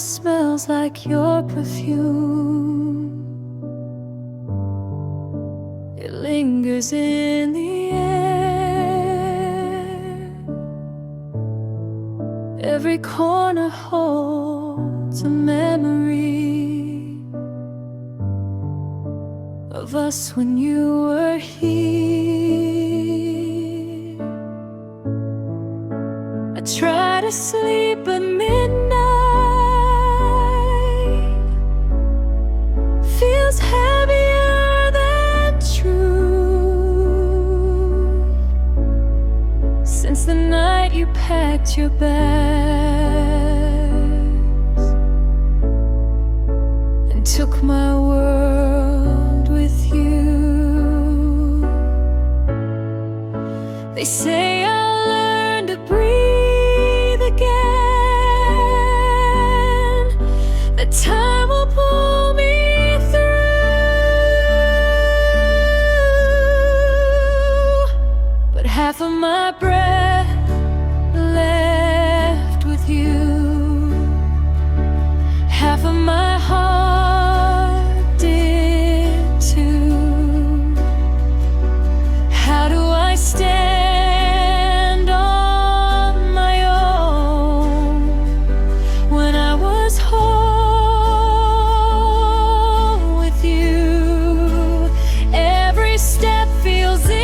smells like your perfume. It lingers in the air. Every corner holds a memory of us when you were here. I try to sleep at midnight. Feels heavier than true. Since the night you packed your bags and took my world with you. They say I'll learn to breathe again, that time will pull me through. But half of my breath left with you, half of my heart did too. How do I stand on my own when I was whole with you? Every step feels incomplete.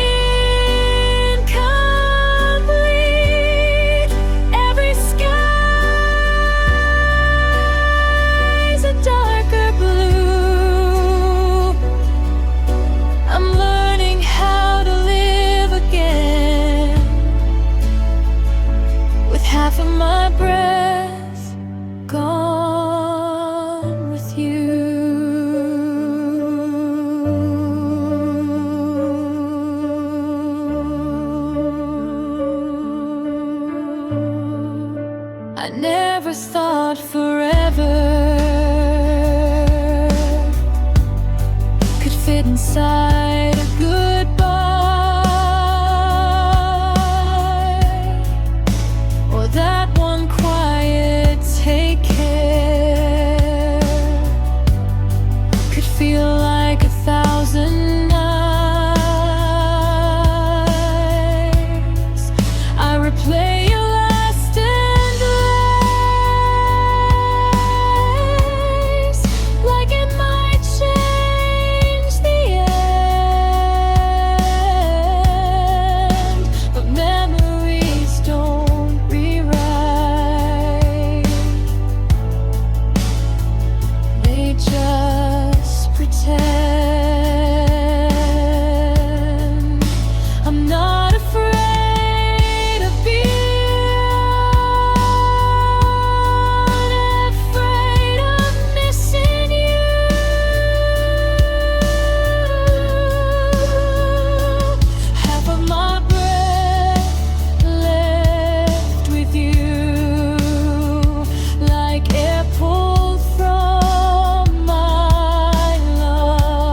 Every sky's a darker blue. I'm learning how to live again with half of my breath gone with you. I never thought forever could fit inside a goodbye, or that one quiet take care could feel like 1,000 nights. I replay your last endless, like it might change the end. But memories don't rewrite, they just pretend. I'm not afraid of being afraid of missing you. Half of my breath left with you, like air pulled from my lungs.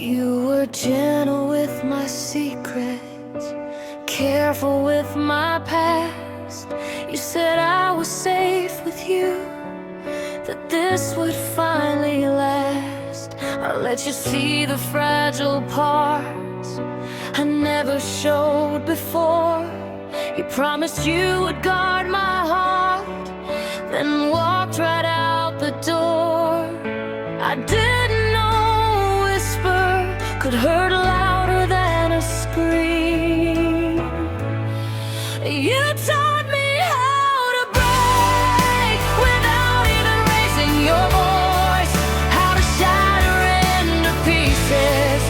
You were gentle with my secrets, careful with my past. You said I was safe with you, that this would finally last. I let you see the fragile parts I never showed before. You promised you would guard my heart, then walked right out the door. I didn't know a whisper could hurt louder than a scream. You taught me how to break without even raising your voice, how to shatter into pieces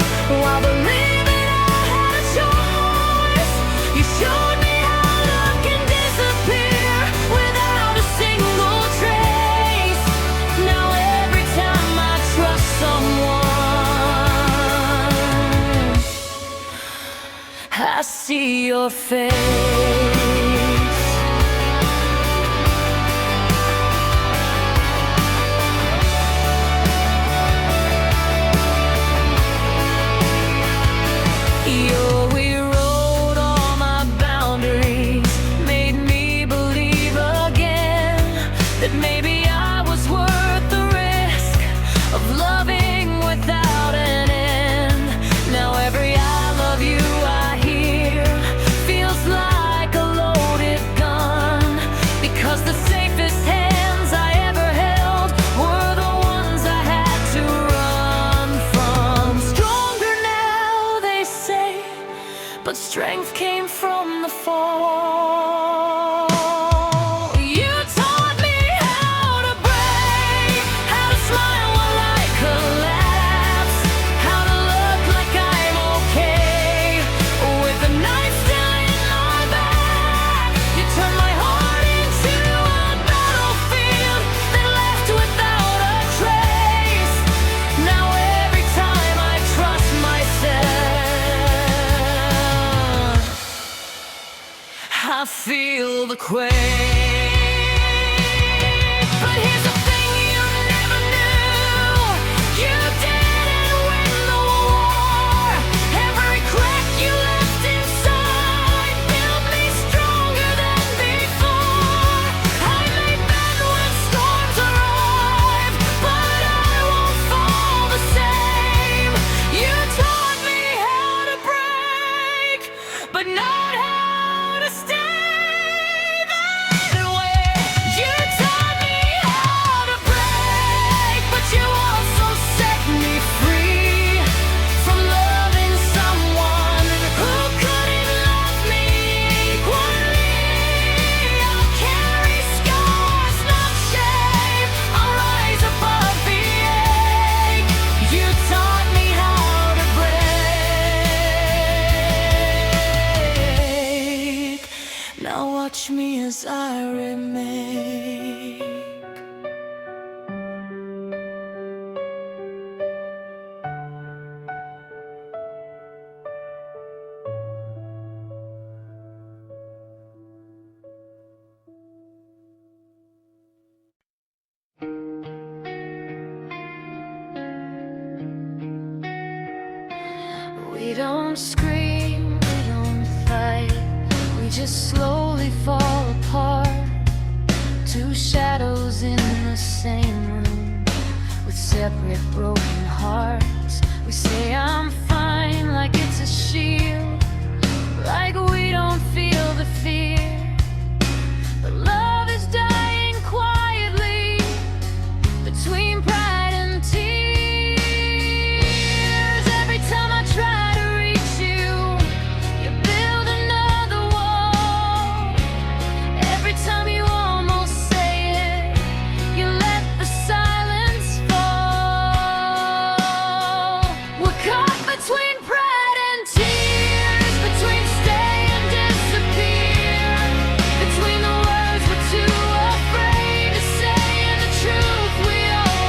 while believing I had a choice. You showed me how love can disappear without a single trace. Now every time I trust someone, I see your face. You rewrote all my boundaries, made me believe again that maybe I was worth the risk of loving without an end. Now every I love you I hear feels like a loaded gun, because the safest hands I ever held were the ones I had to run from. Stronger now, they say, but strength came from the fall. You taught me how to break, how to smile while I collapse, how to look like I'm okay with the knife still in my back. You turned my heart into a battlefield that left without a trace. Now every time I trust myself, I feel the quake. But here's the thing you never knew: you didn't win the war. Every crack you left inside built me stronger than before. I may bend when storms arrive, but I won't fall the same. You taught me how to break, but not how to stay that way. You taught me how to break, but you also set me free from loving someone who couldn't love me equally. I'll carry scars, not shame. I'll rise above the ache. You taught me how to break. Now watch me as I remake. We don't scream, we don't fight, we just slowly fall apart. Two shadows in the same room with separate broken hearts. We say I'm fine like it's a shield, like we don't feel the fear. But love is dying quietly between pride and tears. Every time I try to reach you, you build another wall. Every time you almost say it, you let the silence fall. We're caught between pride and tears, between stay and disappear, between the words we're too afraid to say and the truth we always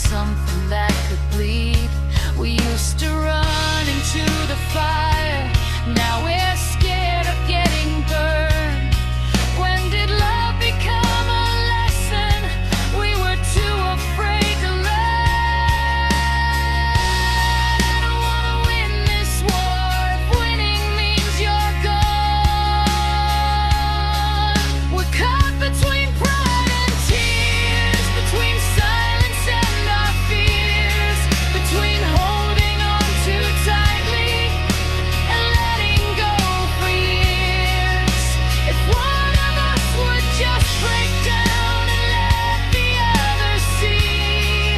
something that could bleed. We used to run into the fire, now we're scared of getting burned. When did love become a lesson we were too afraid to learn? I don't wanna win this war if winning means you're gone. We're caught between pride and tears, between silence and our fears, between holding on too tightly and letting go for years. If one of us would just break down and let the other see,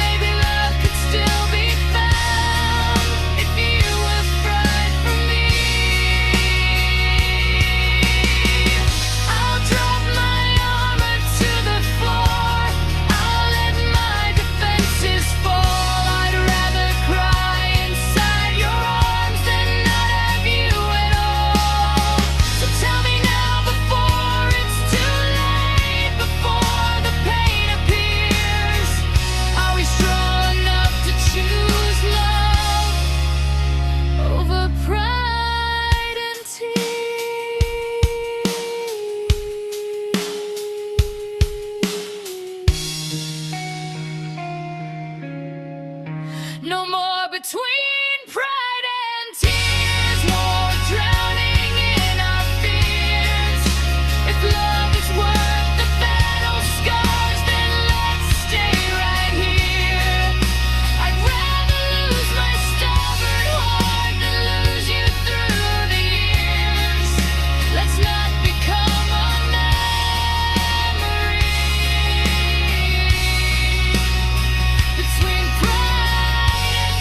maybe love could still be found if you would fight for me. I'll drop my armor to the floor, I'll let my defenses fall. I'd rather cry inside your arms than not have you at all. So tell me now before it's too late, before the pain appears, are we strong enough to choose love over pride and tears? No more between pride and tears, more drowning in our fears. If love is worth the battle scars, then let's stay right here. I'd rather lose my stubborn heart than lose you through the years. Let's not become a memory. Between pride and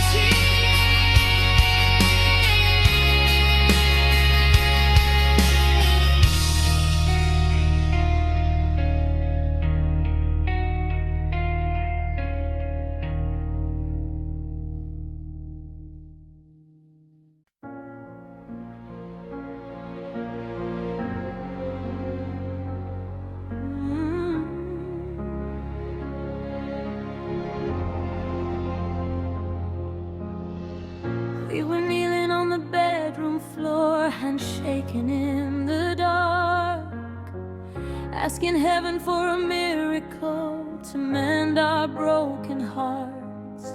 We were kneeling on the bedroom floor, hands shaking in the dark, asking heaven for a miracle to mend our broken hearts.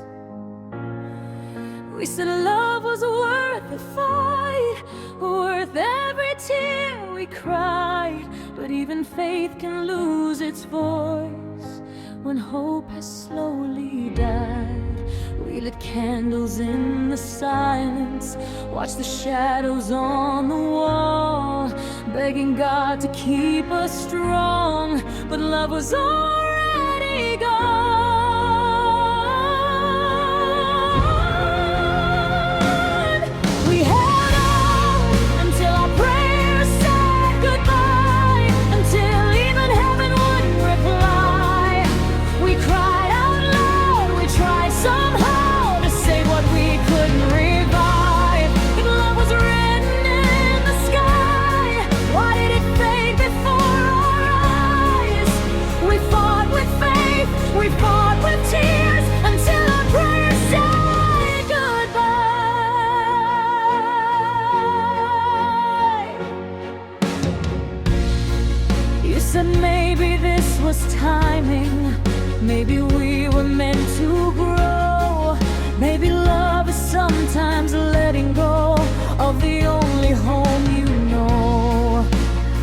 We said love was worth the fight, worth every tear we cried. But even faith can lose its voice when hope has slowly died. We lit candles in the silence, watched the shadows on the wall, begging God to keep us strong, but love was already gone. We held on until our prayers said goodbye, until even heaven wouldn't reply. We cried out loud, we tried somehow to say what we couldn't revive. But love was written in the sky, why did it fade before our eyes? We fought with faith, we fought with tears, until our prayers said goodbye. You said maybe this was timing, maybe we were meant to grow. Maybe love is sometimes letting go of the only home you know.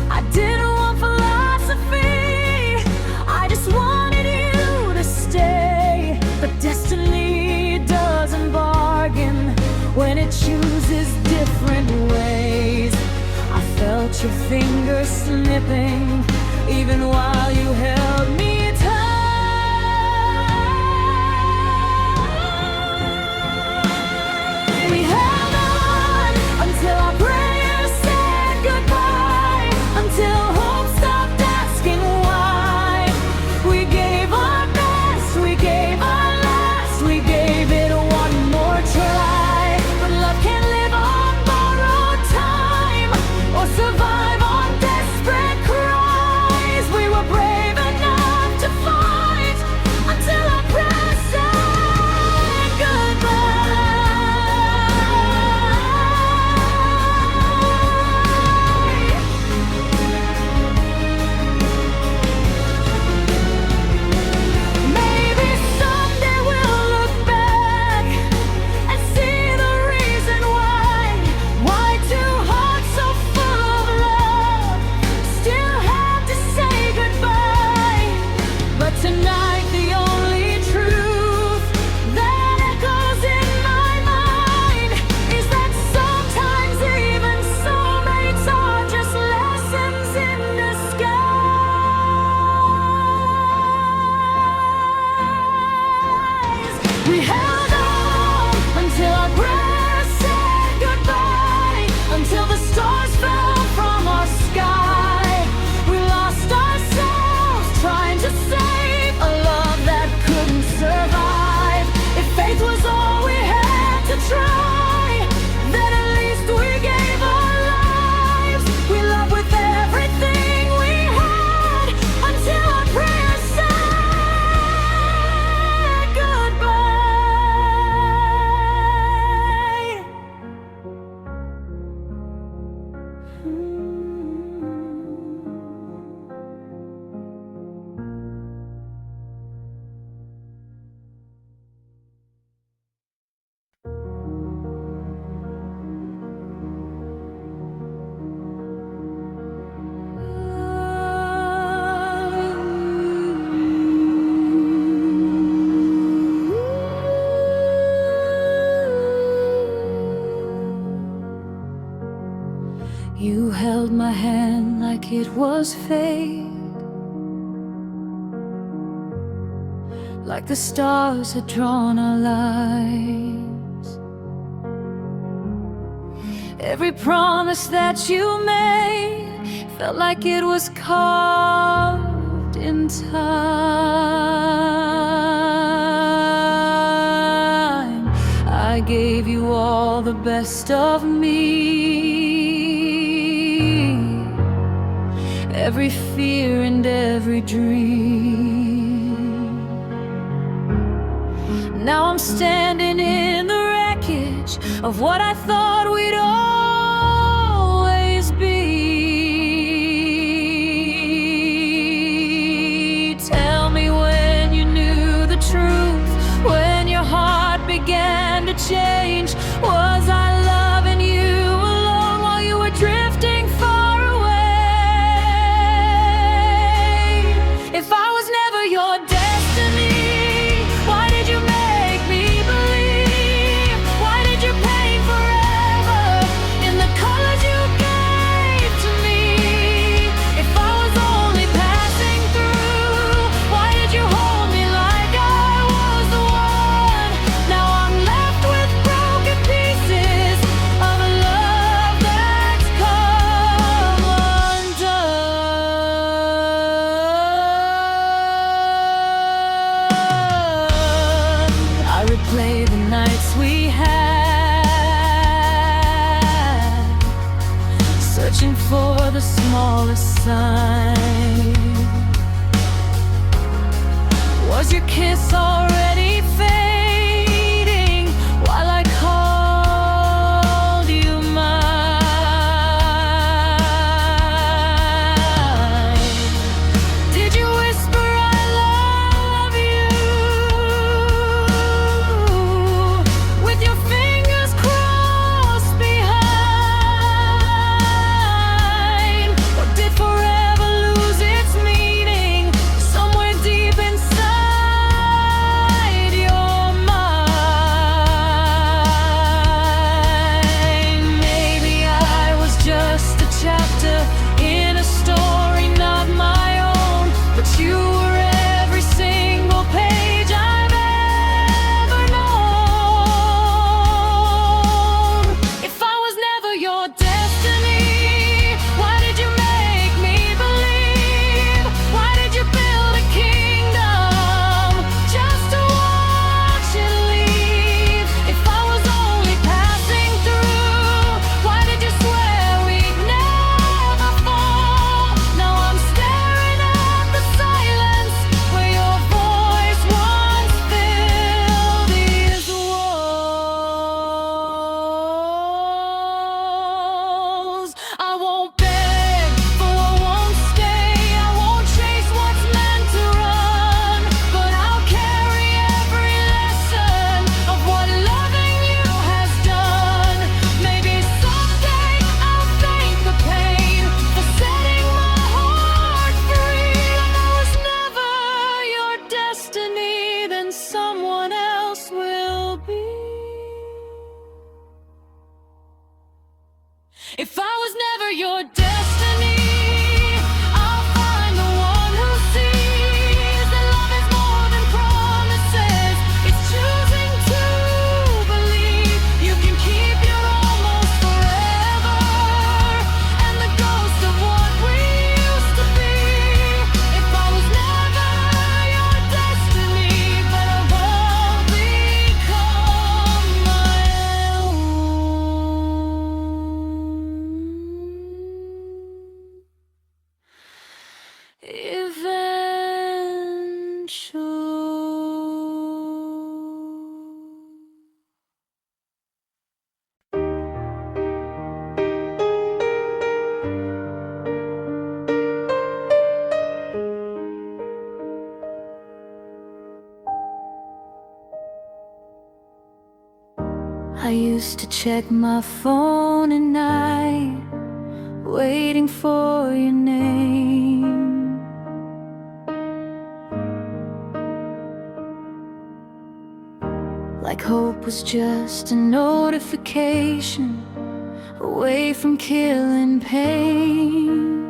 I didn't want philosophy, I just wanted you to stay. But destiny doesn't bargain when it chooses different ways. I felt your fingers slipping even while you held me tight. We held on until our prayers said goodbye, until hope stopped asking why. We gave our best, we gave our last, we gave it one more try. But love can't live on borrowed time or survive on desperate cries. We were brave enough You held my hand like it was fate, like the stars had drawn our lives. Every promise that you made felt like it was carved in time. I gave you all the best of me, every fear and every dream. Now I'm standing in the wreckage of what I thought we'd always be. Tell me when you knew the truth, when your heart began to change. Was I loving you alone while you were drifting far away? If I was never your destiny, why did you make me believe? Why did you paint forever in the colors you gave to me? If I was only passing through, why did you hold me like I was the one? Now I'm left with broken pieces of a love that's come undone. I replay the nights we had, searching for the smallest sign. Was your kiss already fading while I called you mine? Did you whisper I love you with your fingers crossed behind? Or did forever lose its meaning somewhere deep inside your mind? Maybe I was just a chapter in a story not my own, but you were every single page I've ever known. If I was never your destiny, why did you make me believe? Why did you build a kingdom just to watch it leave? If I was only passing through, why did you swear we'd never fall? Now I'm staring at the silence where your voice once filled these walls. I won't beg for what won't stay, I won't chase what's meant to run, but I'll carry every lesson of what loving you has done. Maybe someday I'll thank the pain for setting my heart free. When I was never your destiny, then someone else will be. If I was never your destiny, I'll find the one who sees that love is more than promises. It's choosing to believe you can keep your almost forever, and the ghost of what we used to be. If I was never your destiny, but I won't become my own. I used to check my phone at night, waiting for your name. Like hope was just a notification away from killing pain.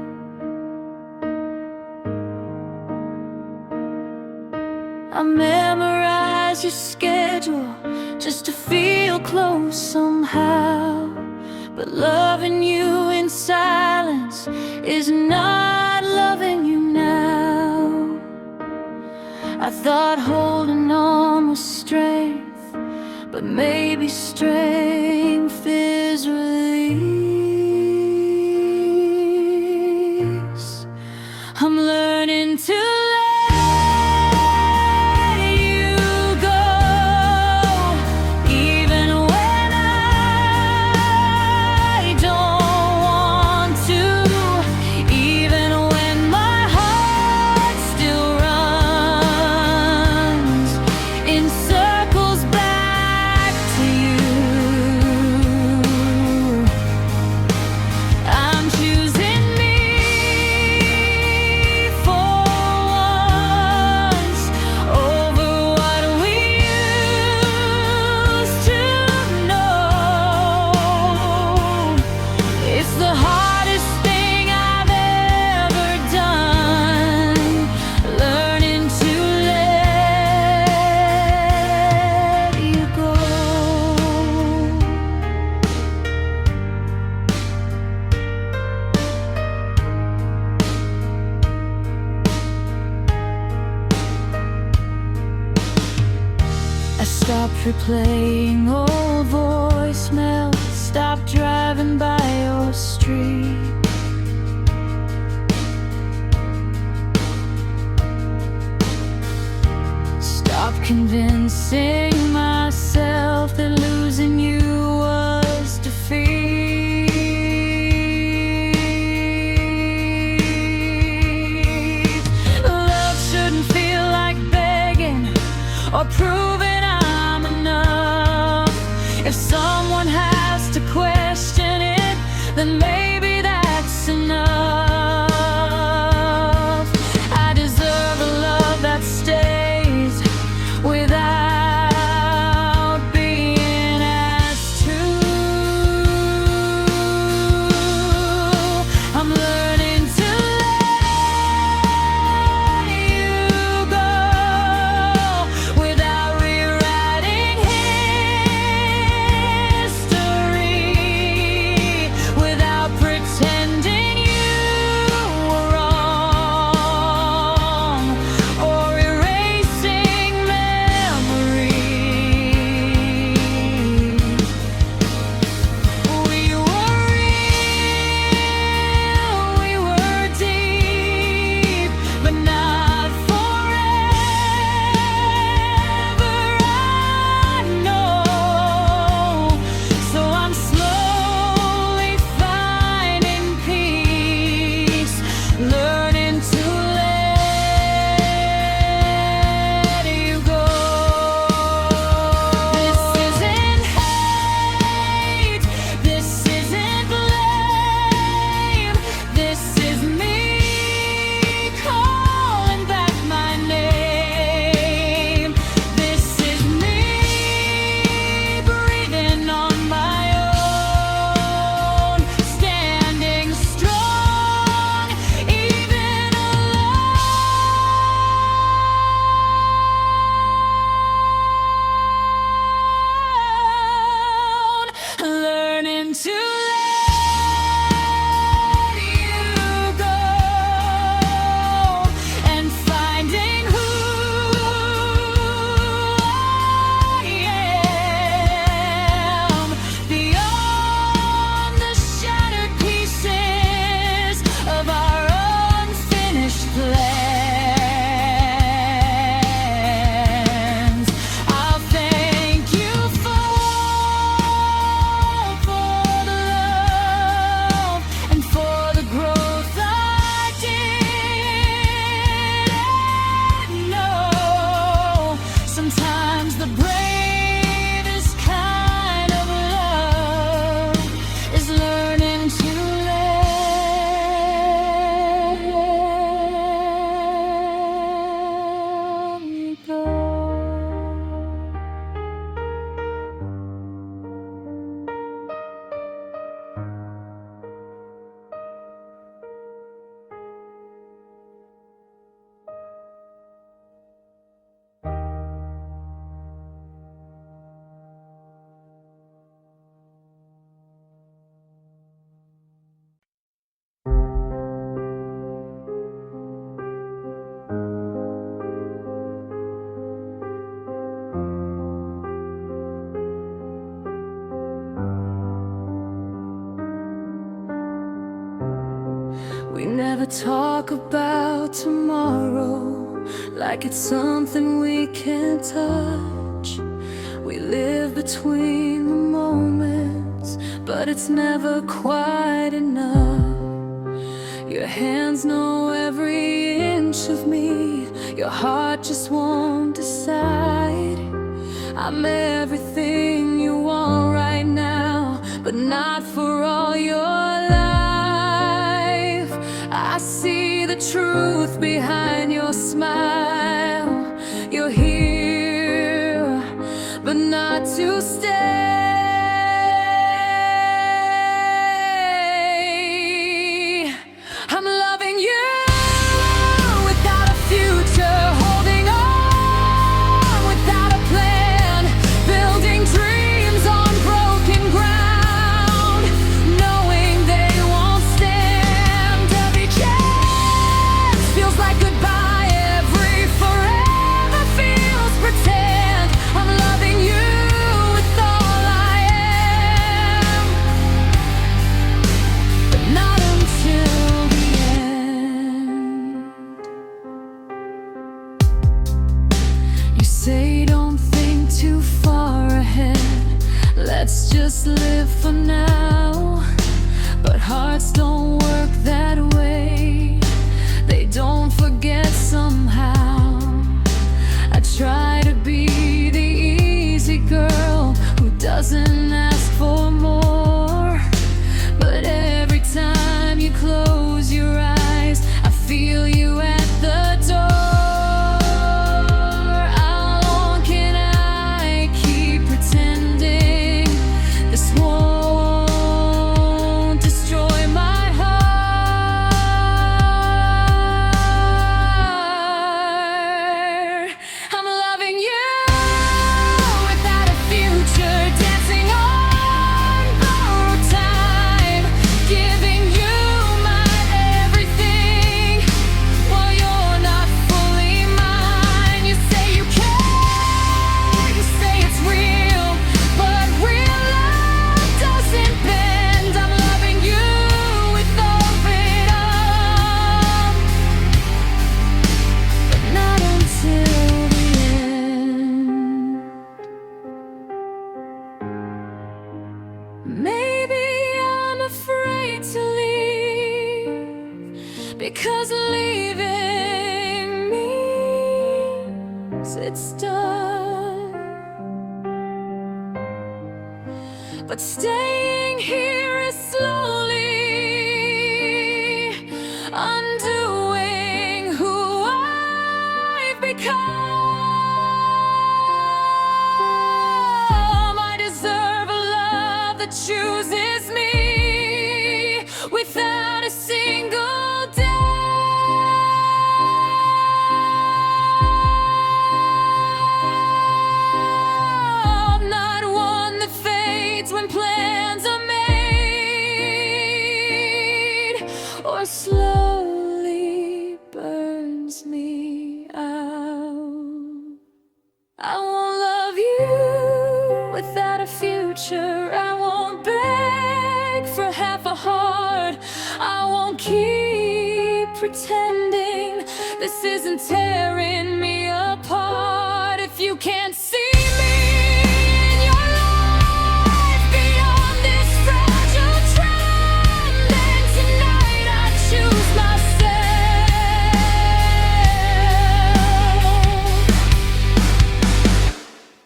I memorize your schedule just to feel close somehow. But loving you in silence is not loving you now. I thought holding on was strength, but maybe strength is release. I'm learning to stop replaying old voicemails, stop driving by your street. Stop convincing myself that losing you was defeat. Love shouldn't feel like begging or proving if someone has to question it, then maybe that's enough. I deserve a love that stays without being asked to. I'm learning to let you go without rewriting history, without We never talk about tomorrow like it's something we can't touch. We live between the moments, but it's never quite enough. Your hands know every inch of me. Your heart just won't decide. I'm everything you want right now, but not for all your life. I see the truth behind your smile. You're here, but not to stay. I'm loving you without a future, holding on without a plan, building dreams on broken ground, knowing they won't stand. Every chance feels like goodbye, every forever feels pretend. I'm loving you with all I am, but not until the end. You say don't think too far ahead, let's just live for now. But hearts don't work that way, they don't forget somehow. I try to be the easy girl who doesn't ask for more, but every time you close your eyes, I feel you at the door. How long can I keep pretending this won't destroy my heart? I'm loving you without a future, dancing on borrowed time, giving you my everything while you're not fully mine. You say you care, you say it's real, but real love doesn't bend. I'm loving you with open arms, but not until the end. Maybe I'm afraid to leave, because leaving means it's done. But staying here is slowly undoing who I've become. I deserve a love that chooses me without a single doubt. Not one that fades when plans are made, or slowly burns me out. I won't love you without a future. I won't beg for half a heart. I won't keep pretending this isn't tearing me apart. If you can't see me in your life beyond this fragile trend, then tonight I choose myself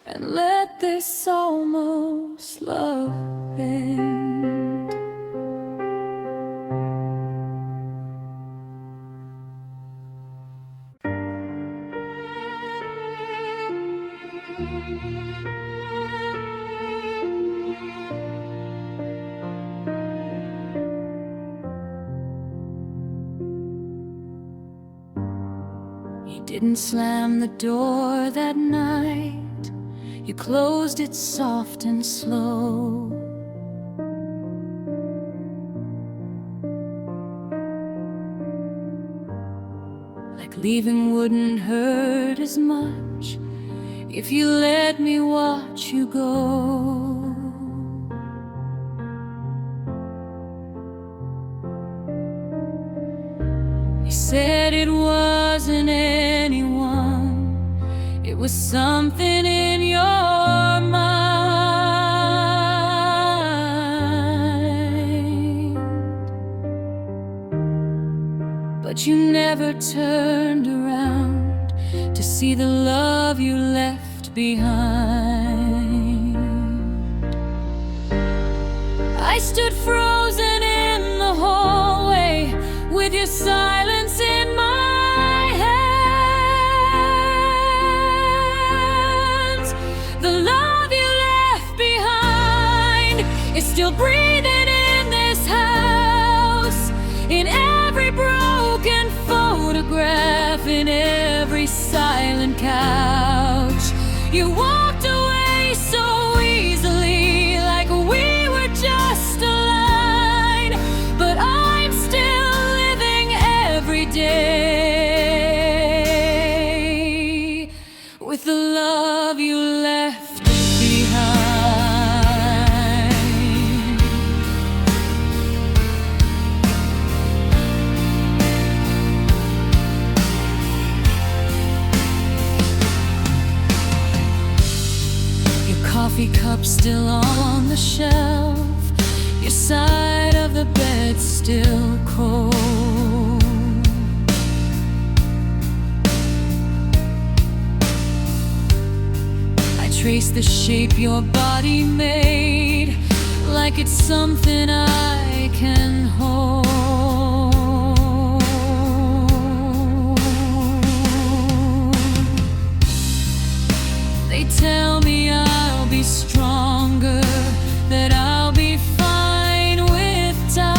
and let this almost love end. You didn't slam the door that night, you closed it soft and slow. Like leaving wouldn't hurt as much if you let me watch you go. You said it wasn't anyone, it was something in your mind. But you never turned around to see the love you left behind. I stood frozen in the hallway with your silence in my hands. The love you left behind is still breathing in this house, in every broken photograph, in every silent couch. You walked away so easily, like we were just a line, but I'm still living every day with the love you left behind. Your coffee cup still on the shelf, your side of the bed still cold. I trace the shape your body made, like it's something I can hold. They tell me I'll be stronger, that I'll be fine with time.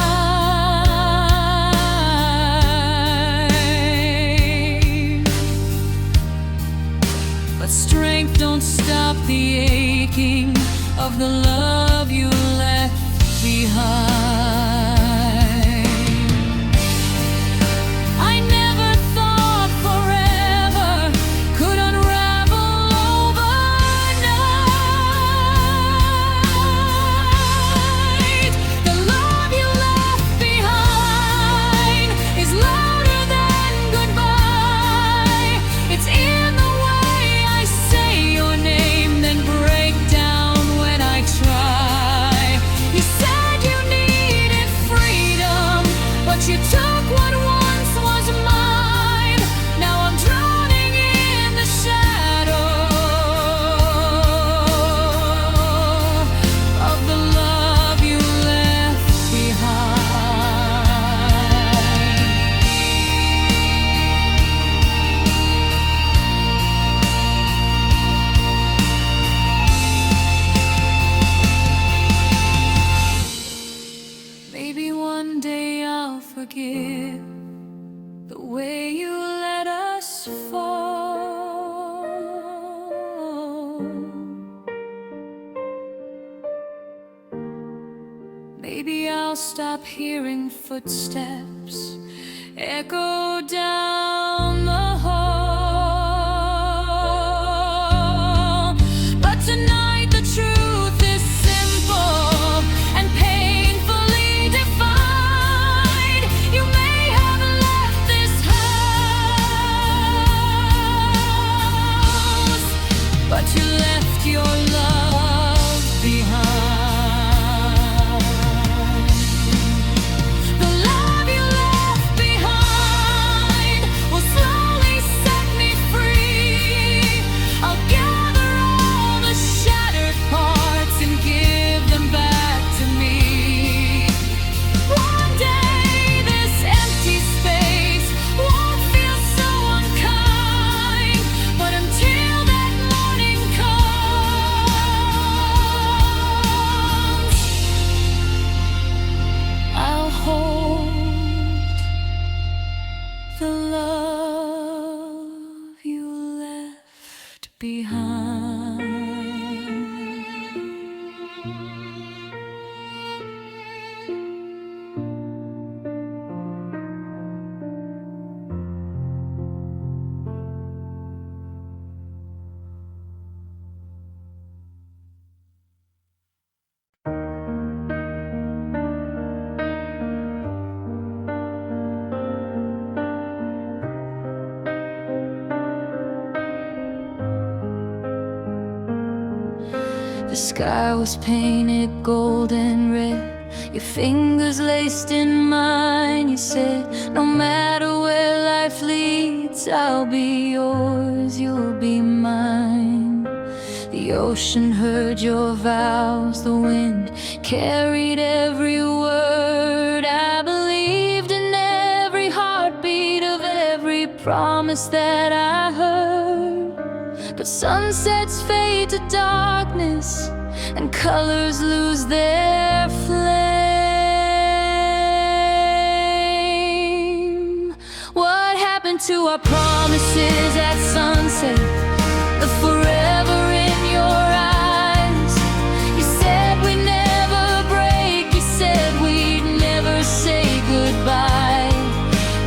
But strength don't stop the aching of the love you left behind. I never thought forever could unravel overnight. The love you left behind is louder than goodbye. It's in the way I say your name, then break down when I try. You said you needed freedom, but you took what once was mine. Now I'm drowning in the shadow of the love you left behind. Maybe one day I'll forgive the way you let us fall. Maybe I'll stop hearing footsteps echo down the hall. But tonight the truth is simple and painfully defined. You may have left this house, but you left your love behind. The love you left behind will sky was painted gold and red, your fingers laced in mine. You said, no matter where life leads, I'll be yours, you'll be mine. The ocean heard your vows, the wind carried every word. I believed in every heartbeat of every promise that I heard. But sunsets fade to darkness and colors lose their flame. What happened to our promises at sunset? The forever in your eyes. You said we'd never break, you said we'd never say goodbye.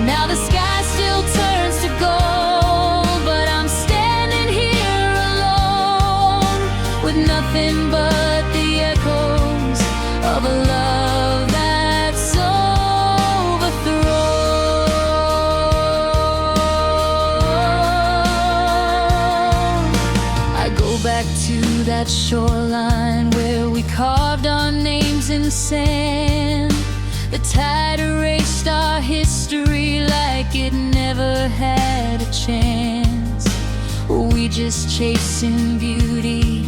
Now the sky still turns to gold, but I'm standing here alone with nothing but the echoes of a love that's overthrown. I go back to that shoreline where we carved our names in sand. The tide erased our history like it never had a chance. We just chasing beauty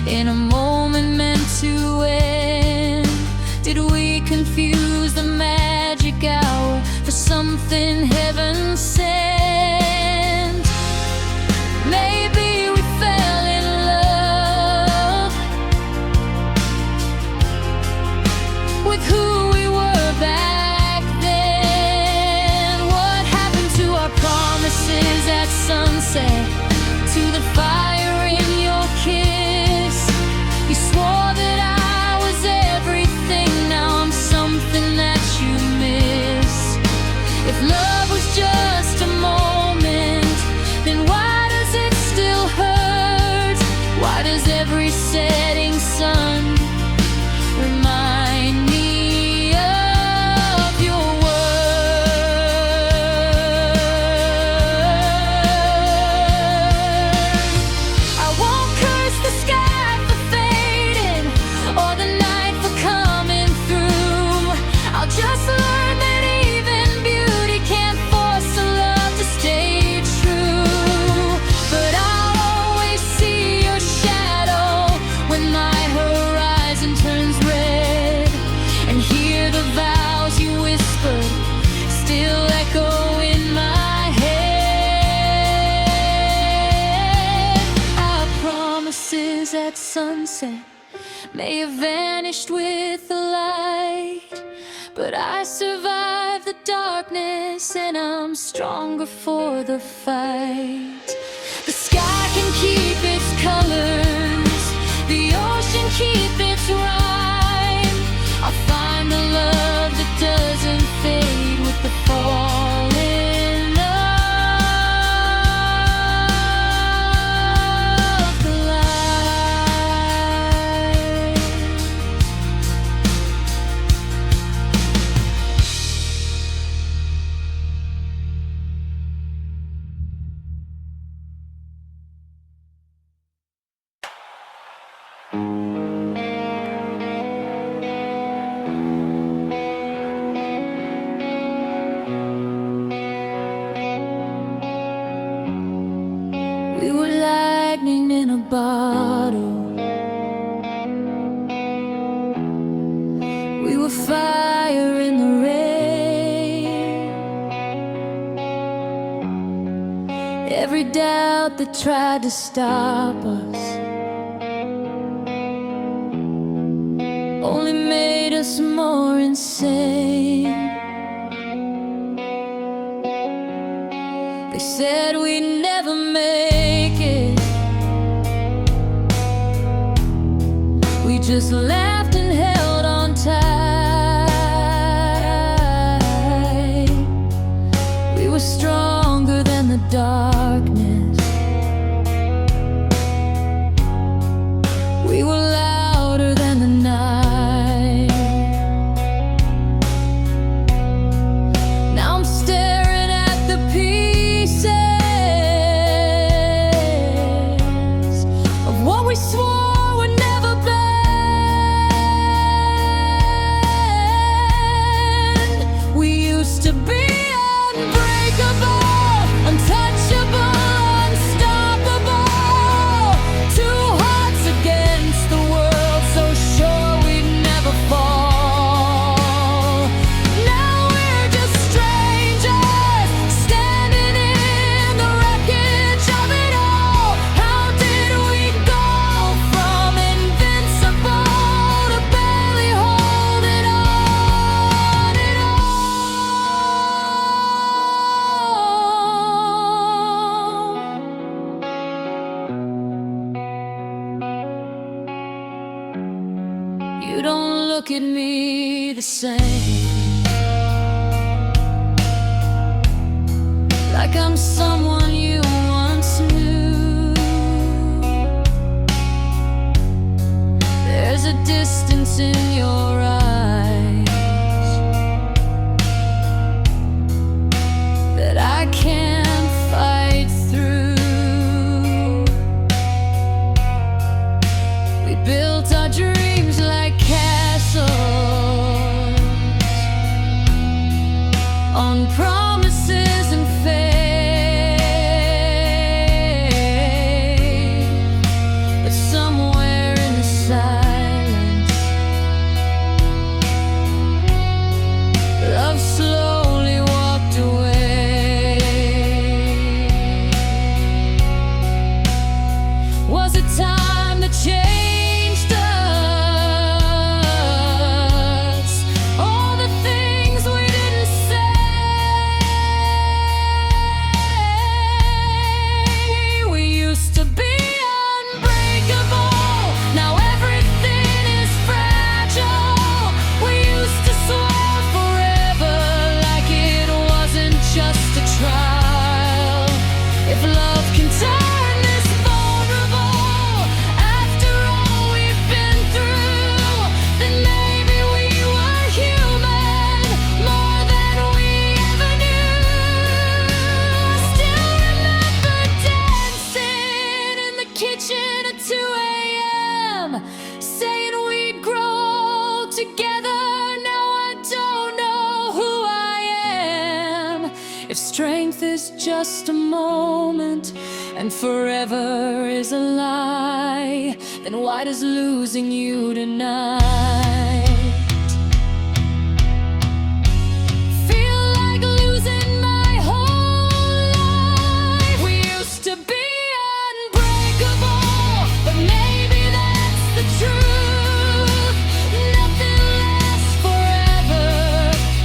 in a moment meant to end. Did we confuse the magic hour for something heaven sent? Maybe we fell in love with who we were back then. What happened to our promises at sunset? To the fire in your kiss. You swore that I was everything, now I'm something that you miss. If love was just a moment, then why does it still hurt? Why does every setting sun remind me of your word? I won't curse the sky for fading or the night for coming through. I'll just learn that even beauty can't force a love to stay true. But I'll always see your shadow when my horizon turns red, and hear the vows you whispered still echo in my head. Our promises at sunset may have vanished with the light, but I survived the darkness and I'm stronger for the fight. The sky can keep its colors, the ocean keep its rhyme. I'll find the love that doesn't fade with the falling of the light. We were lightning in a bottle. We were fire in the rain. Every doubt that tried to stop us only made us more insane. They said we'd never make it. We just laughed and held on tight. We were stronger than the darkness. We were louder than the night. Now I'm staring at the pieces of what we swore would never be. to be unbreakable, untouchable, unstoppable. Two hearts against the world, so sure we'd never fall. Now we're just strangers, standing in the wreckage of it all. How did we go from invincible to barely holding on at all? You don't look at me the same, like I'm someone you once knew. There's a distance in your eyes that I can't fight through. We built our dreams like castles on promises and faith, but somewhere in the silence, love slowly walked away. Was it time that changed us? All the things we didn't say. We used to be unbreakable, now everything is fragile. We used to swear forever, like it wasn't just a trial. If love can turn this vulnerable, after all we've been through, then maybe we were human, more than we ever knew. I still remember dancing in the kitchen at 2 a.m., saying we'd grow together. Now I don't know who I am. If strength is just a moment and forever is a lie, then why does losing you tonight feel like losing my whole life? We used to be unbreakable, but maybe that's the truth. Nothing lasts forever,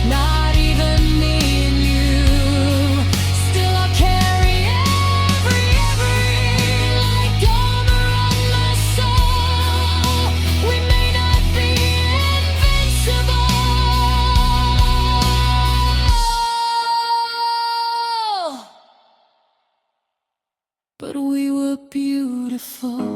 not even me and you. Still I'll carry every like armor on my soul. We may not be invincible, but we were beautiful.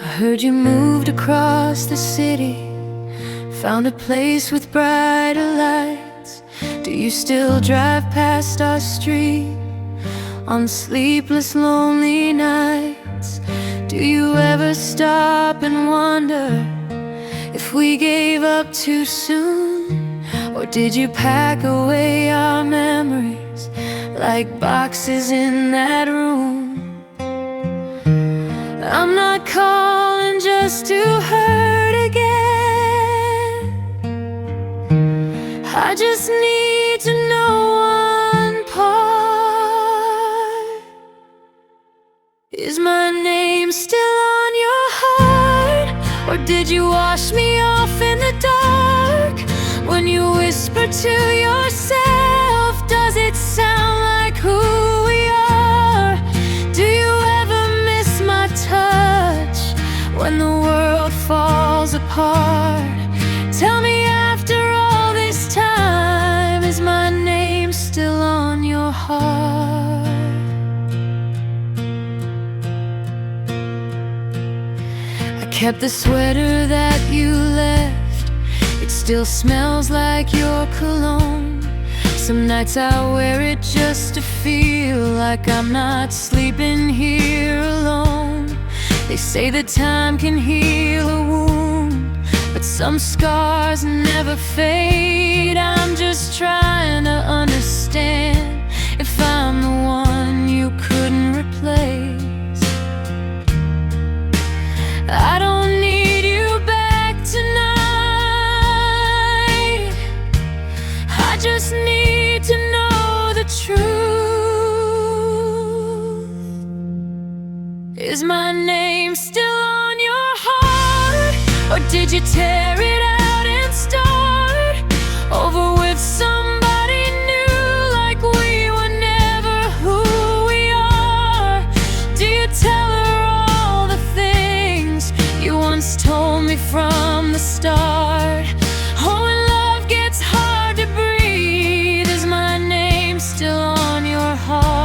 I heard you moved across the city, found a place with brighter lights. Do you still drive past our street on sleepless, lonely nights? Do you ever stop and wonder if we gave up too soon? Or did you pack away our memories like boxes in that room? I'm not calling just to hurt again. I just need to know one part. Is my name still on your heart? Or did you wash me off in the dark? When you whisper to yourself, does it sound like who we are? Do you ever miss my touch when the world falls apart? Tell me, after all this time, kept the sweater that you left. It still smells like your cologne. Some nights I wear it just to feel like I'm not sleeping here alone. They say that time can heal a wound, but some scars never fade. I'm just trying to understand if I'm the one you couldn't replace. I don't need you back tonight. I just need to know the truth. Is my name still on your heart, or did you tear it out and start over with somebody new, like we were never who we are? Do you tell her all the things you once told me from the start? Oh, when love gets hard to breathe, is my name still on your heart?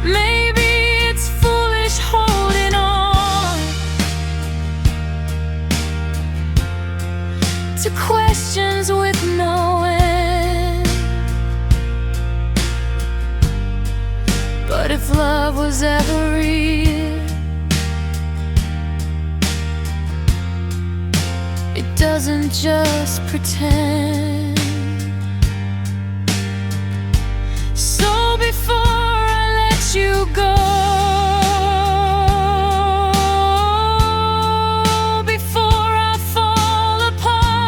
Maybe it's foolish holding on to questions with no end, but if love was ever real, it doesn't just pretend. So before I let you go, before I fall apart,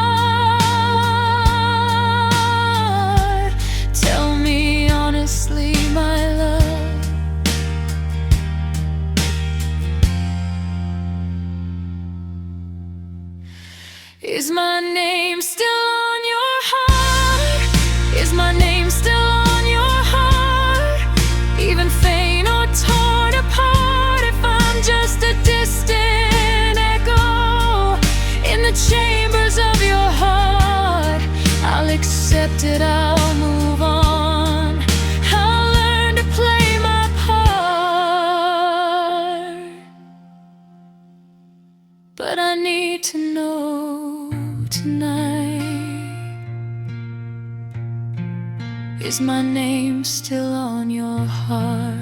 tell me honestly, my love, is my name still on your heart? Is my name still on your heart? Even faint or torn apart, if I'm just a distant echo in the chambers of your heart, I'll accept it, I'll move on, I'll learn to play my part. But I need to know tonight, is my name still on your heart?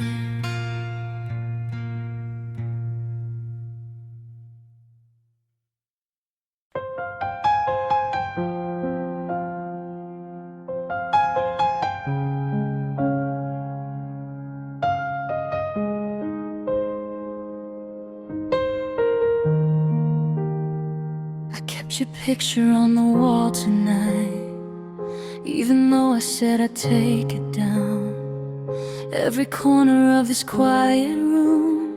I kept your picture on the wall tonight, even though I said I'd take it down. Every corner of this quiet room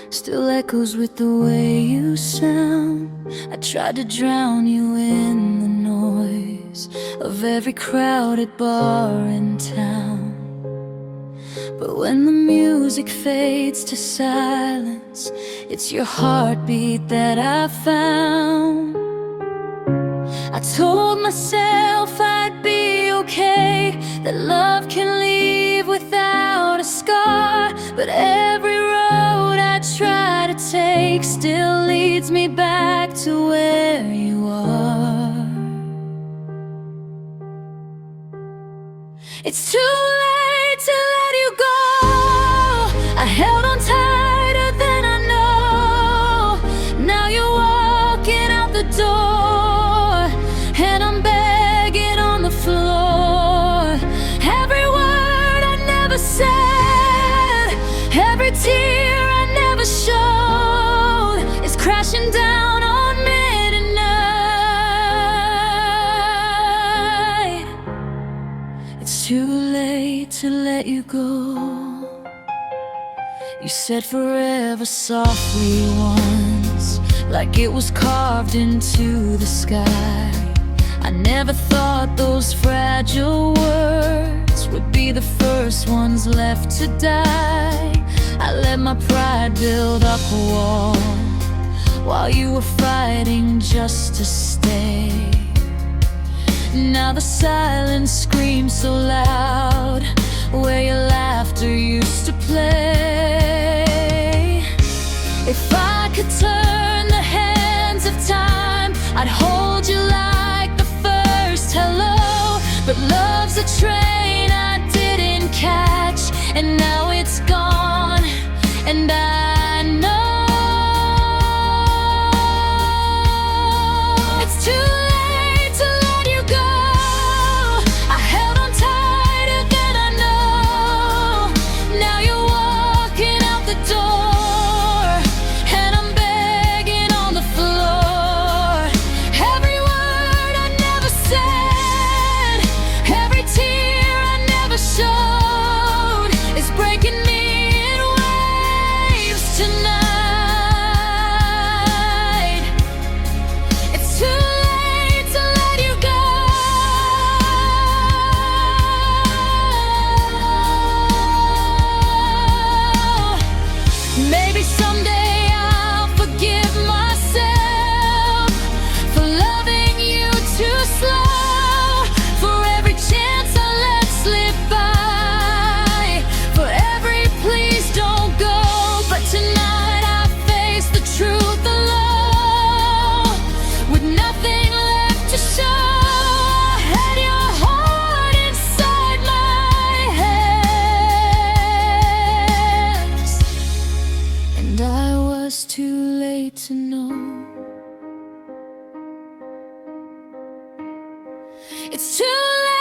still echoes with the way you sound. I tried to drown you in the noise of every crowded bar in town, but when the music fades to silence, it's your heartbeat that I found. I told myself I'd be okay, that love can leave without a scar, but every road I try to take still leads me back to where you are. It's too late to let you go. I held on tighter than I know. Now you're walking out the door, and I'm begging on the floor. Every word I never said, every tear I never showed, is crashing down on midnight. It's too late to let you go. You said forever softly once, like it was carved into the sky. I never thought those fragile words would be the first ones left to die. I let my pride build up a wall while you were fighting just to stay. Now the silence screams so loud where your laughter used to play. and now it's gone, and I know it's too late to let you go. I held on tighter than I know. Now you're walking out the door, and I'm begging on the floor. Every word I never said, every tear I never showed is breaking me in waves tonight. It's too late to let you go. Maybe someday I'll forgive myself for loving you too slow, for every chance I let slip by, for every please don't go. But tonight I face the truth alone, with nothing left to show. I had your heart inside my hands, and I was too late to know. It's too late.